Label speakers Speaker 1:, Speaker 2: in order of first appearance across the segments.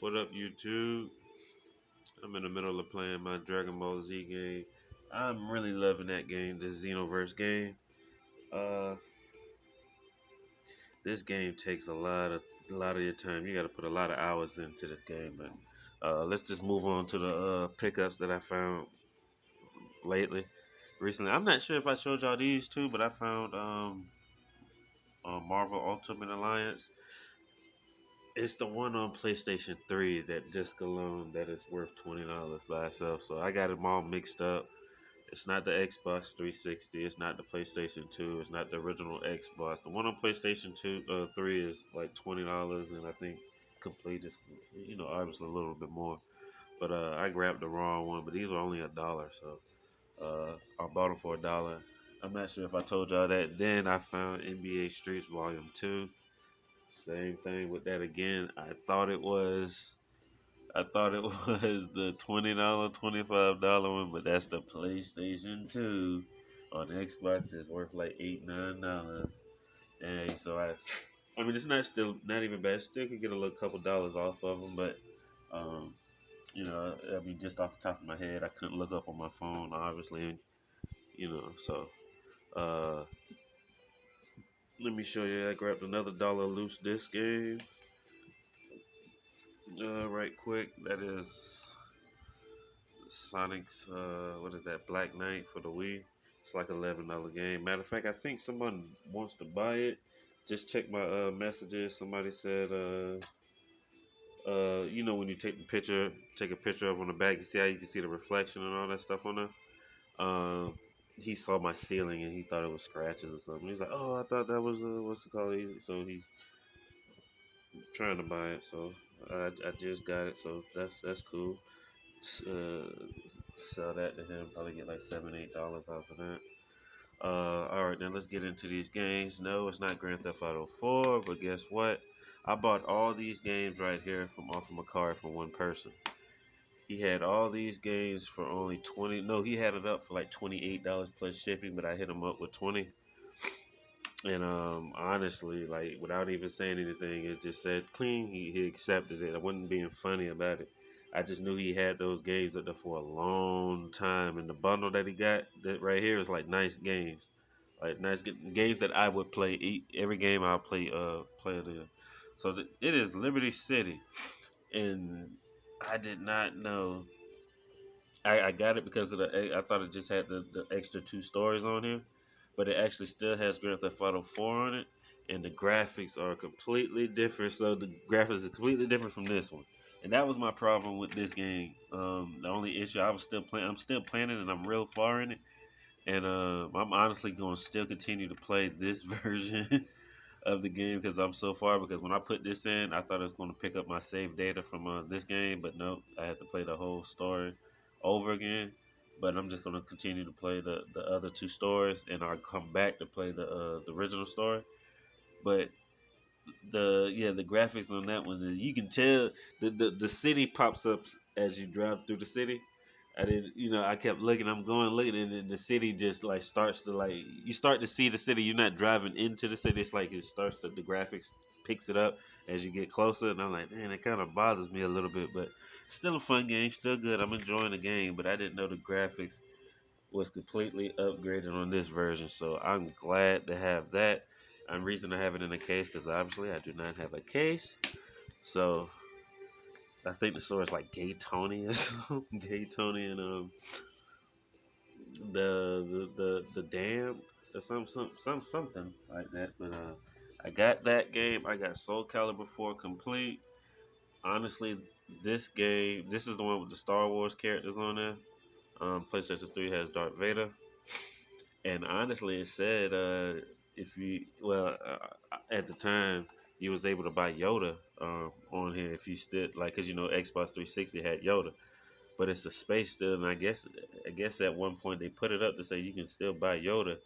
Speaker 1: What up, YouTube? I'm in the middle of playing my Dragon Ball Z game. I'm really loving that game, this Xenoverse game. Uh, this game takes a lot of your time. You got to put a lot of hours into this game. But let's just move on to the pickups that I found lately, recently. I'm not sure if I showed y'all these two, but I found Marvel Ultimate Alliance. It's the one on PlayStation 3 that disc alone that is worth $20 by itself. So I got them all mixed up. It's not the Xbox 360. It's not the PlayStation 2. It's not the original Xbox. The one on PlayStation 3 is like $20, and I think complete is obviously a little bit more. But I grabbed the wrong one. But these are only $1, so I bought them for $1. I'm not sure if I told y'all that. Then I found NBA Streets Volume 2. Same thing with that again. I thought it was the $20, $25 one, but that's the PlayStation 2 on Xbox. It's worth like $8, $9. And so I mean, it's not even bad. Still could get a little couple dollars off of them, but um, I mean, just off the top of my head, I couldn't look up on my phone, obviously, So uh, let me show you. I grabbed another dollar loose disc game, right quick. That is Sonic's what is that? Black Knight for the Wii. It's like $11 game. Matter of fact, I think someone wants to buy it. Just check my messages. Somebody said when you take a picture of on the back, you see how you can see the reflection and all that stuff on there. He saw my ceiling and he thought it was scratches or something. He's like, "Oh, I thought that was what's it called?" So he's trying to buy it. So I just got it. So that's cool. Uh, Sell that to him. Probably get like $7, $8 off of that. All right, then let's get into these games. No, it's not Grand Theft Auto 4, but guess what? I bought all these games right here from off of Mercari from one person. He had all these games for only 20. No, he had it up for like $28 plus shipping, but I hit him up with 20. And honestly, like without even saying anything, it just said clean. He accepted it. I wasn't being funny about it. I just knew he had those games up there for a long time, and the bundle that he got that right here is like nice games, like games that I would play. Every game I'll play it in. So it is Liberty City, and I did not know. I got it because of I thought it just had the extra two stories on here, but it actually still has Grand Theft Auto 4 on it, and the graphics are completely different. So the graphics is completely different from this one, and that was my problem with this game. The only issue I'm still playing it, and I'm real far in it, and I'm honestly going to still continue to play this version of the game because I'm so far. Because when I put this in, I thought it was going to pick up my save data from this game, but no, I had to play the whole story over again. But I'm just going to continue to play the other two stories, and I'll come back to play the original story. But the graphics on that one is you can tell the city pops up as you drive through the city. I kept looking, I'm going looking, and then the city just like starts to like you start to see the city. You're not driving into the city. It's like it starts to the graphics picks it up as you get closer, and I'm like, man, it kind of bothers me a little bit, but still a fun game, still good. I'm enjoying the game, but I didn't know the graphics was completely upgraded on this version, so I'm glad to have that. I'm reason to have it in a case because obviously I do not have a case. So I think the store is like Gay Tony or something. Gay Tony and the dam or something like that. But I got that game. I got Soul Calibur 4 complete. Honestly, this is the one with the Star Wars characters on there. PlayStation 3 has Darth Vader. And honestly, it said if you at the time you was able to buy Yoda on here if you still like because Xbox 360 had Yoda, but it's a space still, and I guess at one point they put it up to say you can still buy Yoda,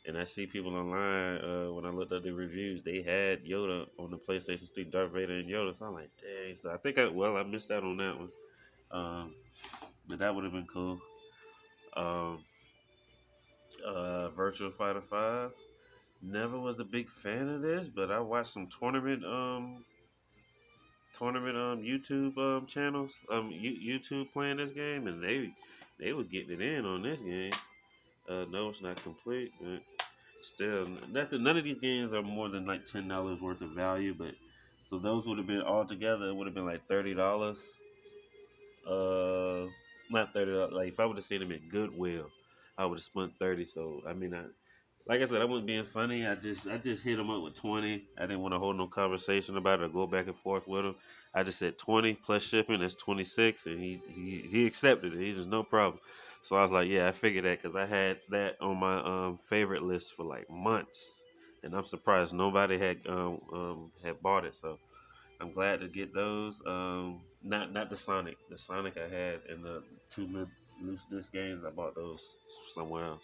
Speaker 1: and I see people online when I looked at the reviews they had Yoda on the PlayStation 3, Darth Vader and Yoda, so I'm like, dang, so I think I missed out on that one, um, but that would have been cool. Um, Virtual Fighter 5. Never was a big fan of this, but I watched some tournament YouTube channels YouTube playing this game, and they was getting it in on this game. No, it's not complete, but still, nothing. None of these games are more than like $10 worth of value. But so those would have been all together. It would have been like $30. Uh, Not $30. Like if I would have seen them at Goodwill, I would have spent 30. So I mean, like I said, I wasn't being funny. I just hit him up with 20. I didn't want to hold no conversation about it or go back and forth with him. I just said 20 plus shipping. That's 26, and he accepted it. He just no problem. So I was like, yeah, I figured that because I had that on my favorite list for like months, and I'm surprised nobody had bought it. So I'm glad to get those. Not the Sonic. The Sonic I had in the two loose disc games. I bought those somewhere else.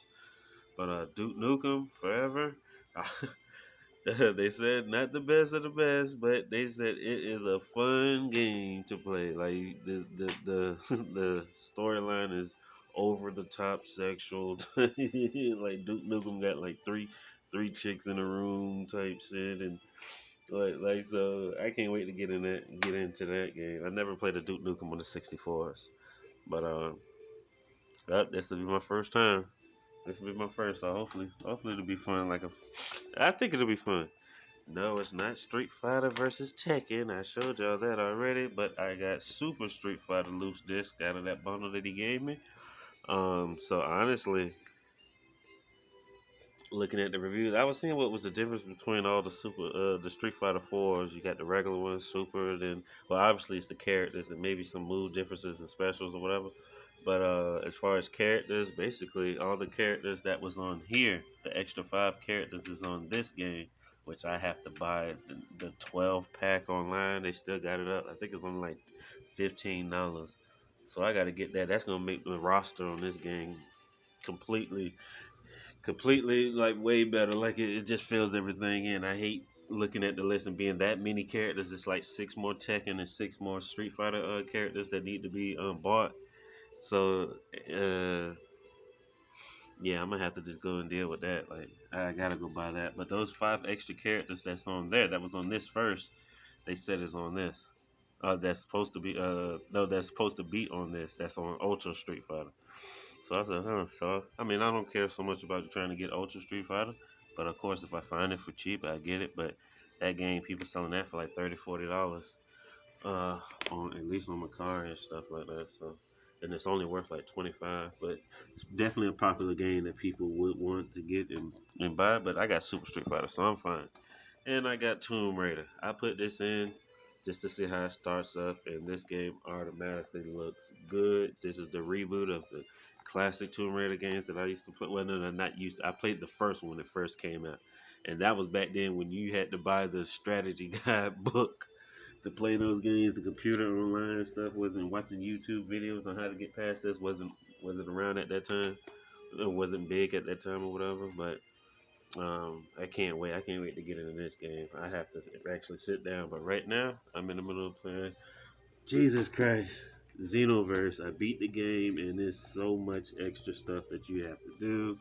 Speaker 1: But Duke Nukem Forever, they said not the best of the best, but they said it is a fun game to play. Like the the storyline is over the top sexual. Like Duke Nukem got like three chicks in a room type shit, and like so I can't wait to get into that game. I never played a Duke Nukem on the 64s, but this will be my first time. This will be my first, so hopefully it'll be fun. I think it'll be fun. No, it's not Street Fighter versus Tekken. I showed y'all that already, but I got Super Street Fighter loose disc out of that bundle that he gave me. So honestly, looking at the reviews, I was seeing what was the difference between all the Street Fighter fours. You got the regular ones, Super, then well, obviously it's the characters and maybe some move differences and specials or whatever. But as far as characters, basically all the characters that was on here, the extra 5 characters is on this game, which I have to buy the 12 pack online. They still got it up. I think it's only like $15. So I got to get that. That's gonna make the roster on this game completely like way better. Like it just fills everything in. I hate looking at the list and being that many characters. It's like 6 more Tekken and 6 more Street Fighter characters that need to be bought. So uh, yeah, I'm gonna have to just go and deal with that. Like I gotta go buy that. But those 5 extra characters that's on there, that was on this first, they said is on this. That's supposed to be no, that's supposed to be on this. That's on Ultra Street Fighter. So I said, huh. So I mean, I don't care so much about trying to get Ultra Street Fighter, but of course, if I find it for cheap, I get it. But that game, people selling that for like $30, $40, uh, on at least on Mercari and stuff like that. So, and it's only worth like 25. But it's definitely a popular game that people would want to get and buy. But I got Super Street Fighter, so I'm fine. And I got Tomb Raider. I put this in just to see how it starts up, and this game automatically looks good. This is the reboot of the classic Tomb Raider games that I used to play. Well, no, not used to. I played the first one when it first came out, and that was back then when you had to buy the strategy guide book to play those games. The computer online stuff wasn't watching YouTube videos on how to get past this wasn't around at that time. It wasn't big at that time or whatever, but I can't wait. I can't wait to get into this game. I have to actually sit down. But right now, I'm in the middle of playing. Jesus Christ, Xenoverse. I beat the game, and there's so much extra stuff that you have to do.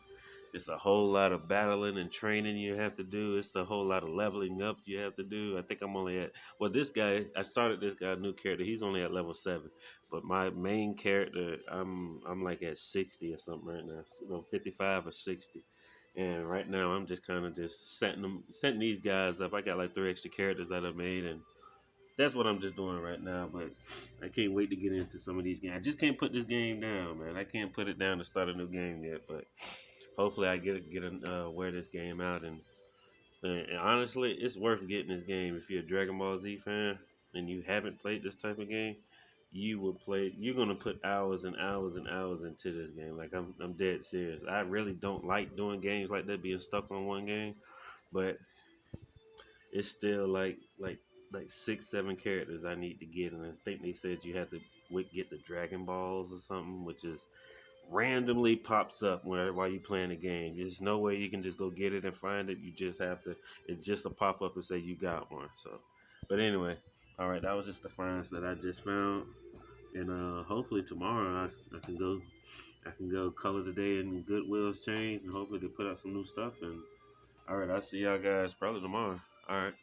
Speaker 1: It's a whole lot of battling and training you have to do. It's a whole lot of leveling up you have to do. I think I'm only at this guy. I started this guy new character. He's only at level 7, but my main character, I'm like at 60 or something right now. No, 55 or 60. And right now, I'm just kind of just setting these guys up. I got like 3 extra characters that I made, and that's what I'm just doing right now. But I can't wait to get into some of these games. I just can't put this game down, man. I can't put it down to start a new game yet. But hopefully, I wear this game out. And honestly, it's worth getting this game if you're a Dragon Ball Z fan and you haven't played this type of game. You will play. You're gonna put hours and hours and hours into this game. Like I'm dead serious. I really don't like doing games like that, being stuck on one game. But it's still like 6, 7 characters I need to get, and I think they said you have to get the Dragon Balls or something, which is randomly pops up while you playing the game. There's no way you can just go get it and find it. You just have to. It's just a pop up and say you got one. So, but anyway, all right, that was just the finds that I just found, and hopefully tomorrow I can go color today in Goodwill's change, and hopefully they put out some new stuff. And all right, I'll see y'all guys probably tomorrow. All right.